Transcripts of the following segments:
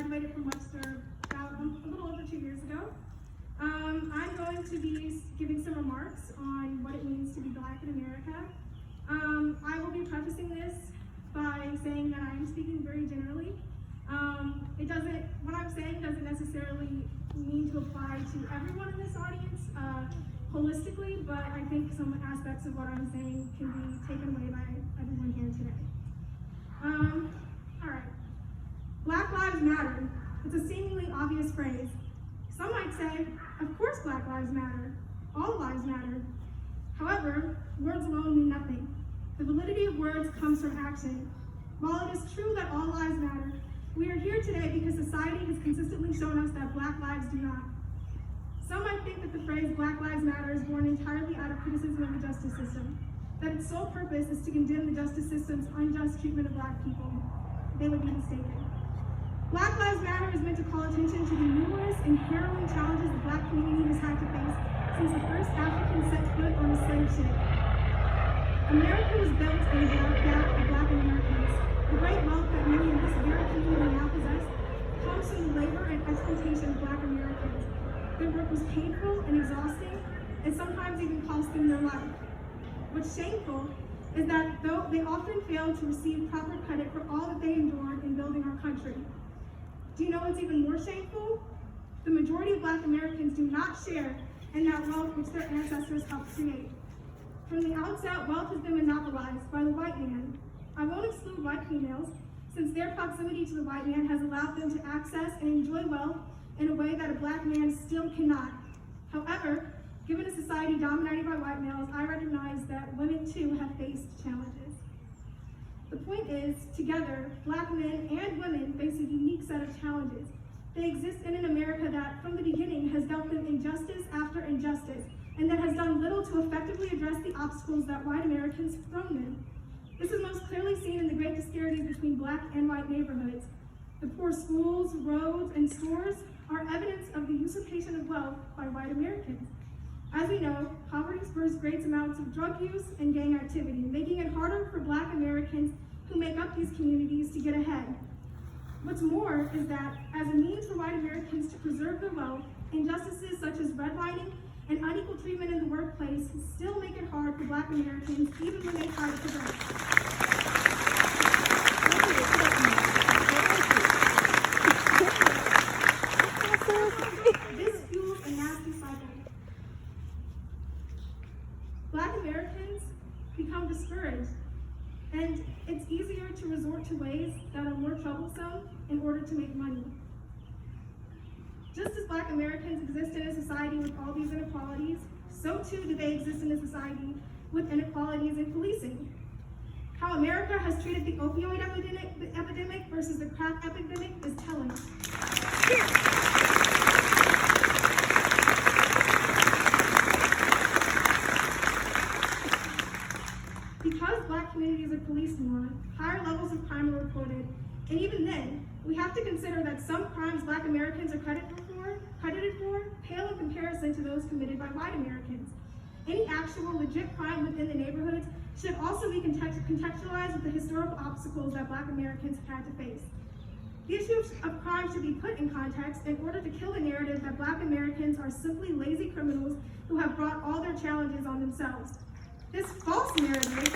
graduated from Webster about a little over 2 years ago. I'm going to be giving some remarks on what it means to be Black in America. I will be prefacing this by saying that I am speaking very generally. What I'm saying doesn't necessarily mean to apply to everyone in this audience holistically, but I think some aspects of what I'm saying can be taken away by everyone here today. All right. Black Lives Matter. It's a seemingly obvious phrase. Some might say, of course Black Lives Matter. All lives matter. However, words alone mean nothing. The validity of words comes from action. While it is true that all lives matter, we are here today because society has consistently shown us that Black lives do not. Some might think that the phrase Black Lives Matter is born entirely out of criticism of the justice system, that its sole purpose is to condemn the justice system's unjust treatment of Black people. They would be mistaken. Black Lives Matter is meant to call attention to the numerous and harrowing challenges the Black community has had to face since the first Africans set foot on a slave ship. America was built on the back of Black Americans. The great wealth that many in this very community now possess comes from the labor and exploitation of Black Americans. Their work was painful and exhausting, and sometimes even cost them their life. What's shameful is that though they often fail to receive proper credit for all that they endured in building our country. Do you know what's even more shameful? The majority of Black Americans do not share in that wealth which their ancestors helped create. From the outset, wealth has been monopolized by the white man. I won't exclude white females, since their proximity to the white man has allowed them to access and enjoy wealth in a way that a Black man still cannot. However, given a society dominated by white males, I recognize that women too have faced challenges. The point is, together, Black men and women face a unique set of challenges. They exist in an America that, from the beginning, has dealt them injustice after injustice, and that has done little to effectively address the obstacles that white Americans have thrown them. This is most clearly seen in the great disparities between Black and white neighborhoods. The poor schools, roads, and stores are evidence of the usurpation of wealth by white Americans. As we know, poverty spurs great amounts of drug use and gang activity, making it harder for Black Americans who make up these communities to get ahead. What's more is that, as a means for white Americans to preserve their wealth, injustices such as redlining and unequal treatment in the workplace still make it hard for Black Americans even when they try to progress. This fuels a nasty cycle. Black Americans become discouraged, and it's easier to resort to ways that are more troublesome in order to make money. Just as Black Americans exist in a society with all these inequalities, so too do they exist in a society with inequalities in policing. How America has treated the opioid epidemic versus the crack epidemic is telling. Because Black communities are policed more, higher levels of crime are reported, and even then, we have to consider that some crimes Black Americans are credited for pale in comparison to those committed by white Americans. Any actual legit crime within the neighborhoods should also be contextualized with the historical obstacles that Black Americans have had to face. The issue of crime should be put in context in order to kill the narrative that Black Americans are simply lazy criminals who have brought all their challenges on themselves. This false narrative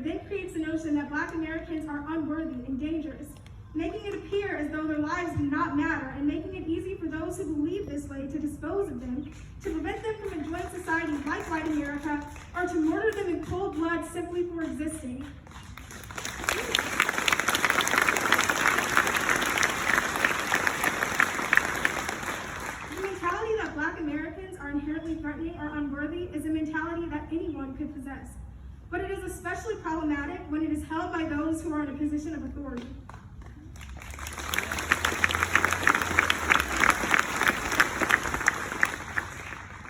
then creates the notion that Black Americans are unworthy and dangerous, making it appear as though their lives do not matter and making it easy for those who believe this way to dispose of them, to prevent them from enjoying society like white America, or to murder them in cold blood simply for existing. The mentality that Black Americans are inherently threatening or unworthy is a mentality that anyone could possess. But it is especially problematic when it is held by those who are in a position of authority.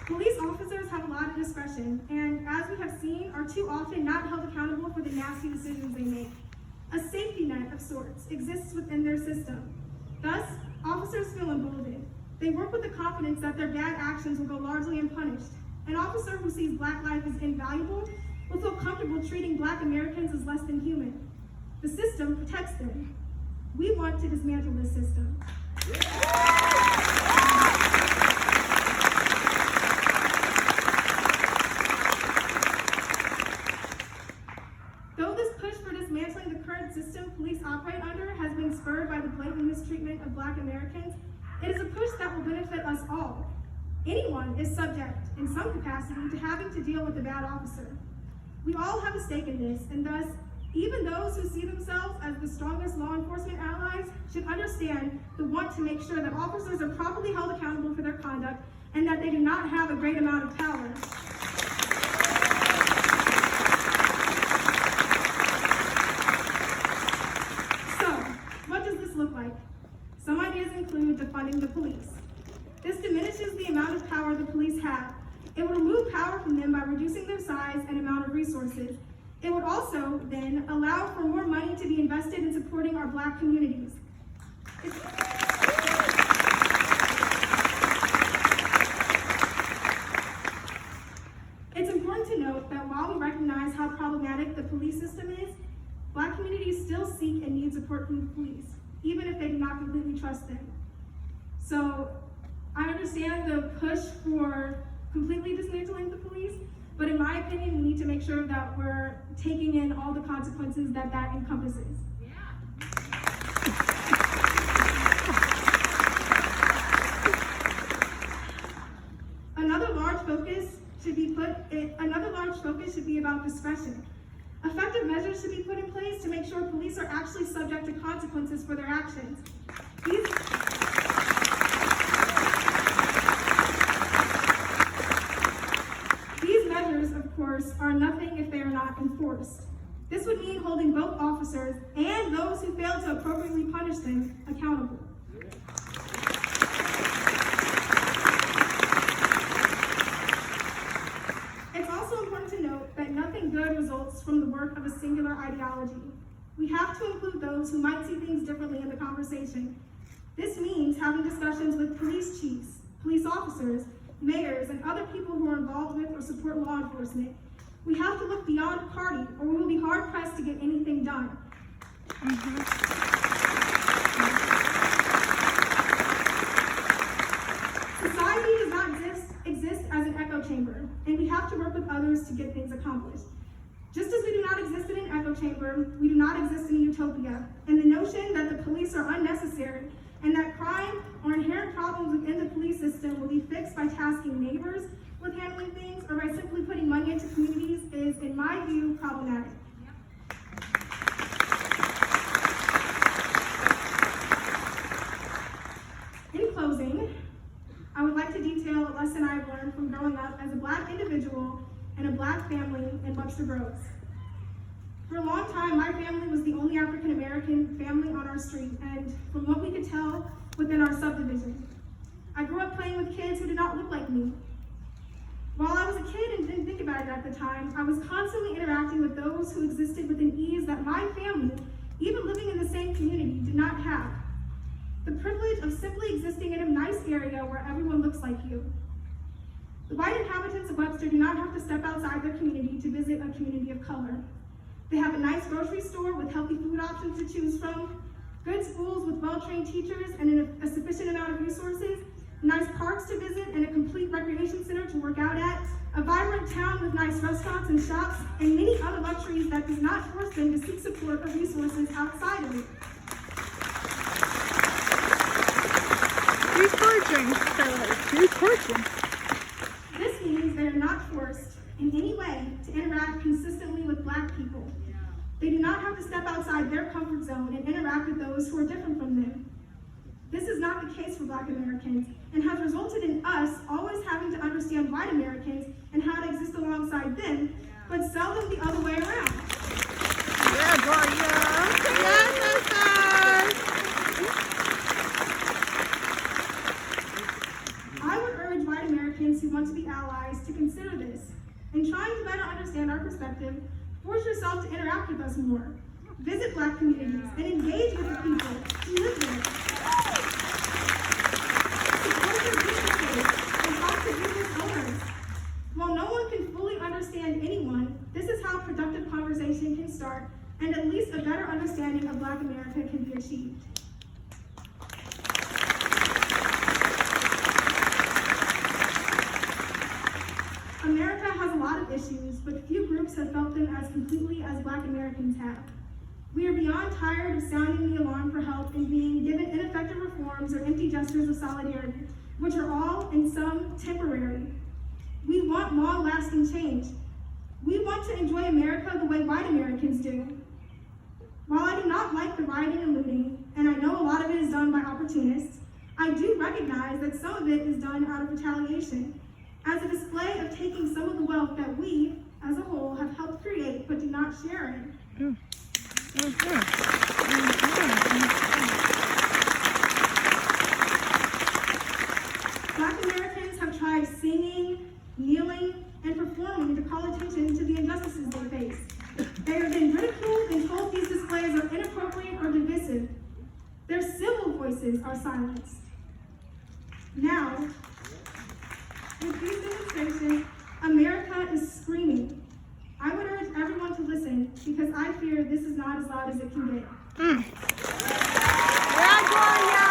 Police officers have a lot of discretion, and as we have seen, are too often not held accountable for the nasty decisions they make. A safety net of sorts exists within their system. Thus, officers feel emboldened. They work with the confidence that their bad actions will go largely unpunished. An officer who sees Black life as invaluable will feel comfortable treating Black Americans as less than human. The system protects them. We want to dismantle this system. Though this push for dismantling the current system police operate under has been spurred by the blatant mistreatment of Black Americans, it is a push that will benefit us all. Anyone is subject, in some capacity, to having to deal with a bad officer. We all have a stake in this, and thus, even those who see themselves as the strongest law enforcement allies should understand the want to make sure that officers are properly held accountable for their conduct and that they do not have a great amount of power. Look like? Some ideas include defunding the police. This diminishes the amount of power the police have. It would remove power from them by reducing their size and amount of resources. It would also then allow for more money to be invested in supporting our Black communities. It's important to note that while we recognize how problematic the police system is, Black communities still seek and need support from the police, even if they do not completely trust them. So I understand the push for completely dismantling the police, but in my opinion, we need to make sure that we're taking in all the consequences that that encompasses. Another large focus should be about discretion. Effective measures should be put in place to make sure police are actually subject to consequences for their actions. These measures, of course, are nothing if they are not enforced. This would mean holding both officers and those who fail to appropriately punish them accountable. Nothing good results from the work of a singular ideology. We have to include those who might see things differently in the conversation. This means having discussions with police chiefs, police officers, mayors, and other people who are involved with or support law enforcement. We have to look beyond party, or we will be hard-pressed to get anything done. Society does not exist as an echo chamber, and we have to work with others to get things accomplished. Just as we do not exist in an echo chamber, we do not exist in a utopia, and the notion that the police are unnecessary and that crime or inherent problems within the police system will be fixed by tasking neighbors with handling things or by simply putting money into communities is, in my view, problematic. In closing, I would like to detail a lesson I've learned from growing up as a Black individual in a Black family in Webster Groves. For a long time, my family was the only African American family on our street, and from what we could tell, within our subdivision. I grew up playing with kids who did not look like me. While I was a kid and didn't think about it at the time, I was constantly interacting with those who existed with an ease that my family, even living in the same community, did not have. The privilege of simply existing in a nice area where everyone looks like you. The white inhabitants of Webster do not have to step outside their community to visit a community of color. They have a nice grocery store with healthy food options to choose from, good schools with well-trained teachers and a sufficient amount of resources, nice parks to visit and a complete recreation center to work out at, a vibrant town with nice restaurants and shops, and many other luxuries that does not force them to seek support or resources outside of it. This means they are not forced in any way to interact consistently with Black people. They do not have to step outside their comfort zone and interact with those who are different from them. This is not the case for Black Americans and has resulted in us always having to understand white Americans and how to exist alongside them, but seldom the other way around. Yeah, Gloria. Yes, I would urge white Americans who want to be allies to consider this. In trying to better understand our perspective, force yourself to interact with us more. Visit Black communities and engage with the people who live there. Support their businesses and talk to business owners. While no one can fully understand anyone, this is how productive conversation can start, and at least a better understanding of Black America can be achieved. America has a lot of issues, but few groups have felt them as completely as Black Americans have. We are beyond tired of sounding the alarm for help and being given ineffective reforms or empty gestures of solidarity, which are all, in some, temporary. We want long-lasting change. We want to enjoy America the way white Americans do. While I do not like the rioting and looting, and I know a lot of it is done by opportunists, I do recognize that some of it is done out of retaliation, as a display of taking some of the wealth that we, as a whole, have helped create but do not share in. Black Americans have tried singing, kneeling, and performing to call attention to the injustices they face. They have been ridiculed and told these displays are inappropriate or divisive. Their civil voices are silenced. Now, with these demonstrations, America is screaming. I would urge everyone to listen because I fear this is not as loud as it can get. Yeah, Gloria!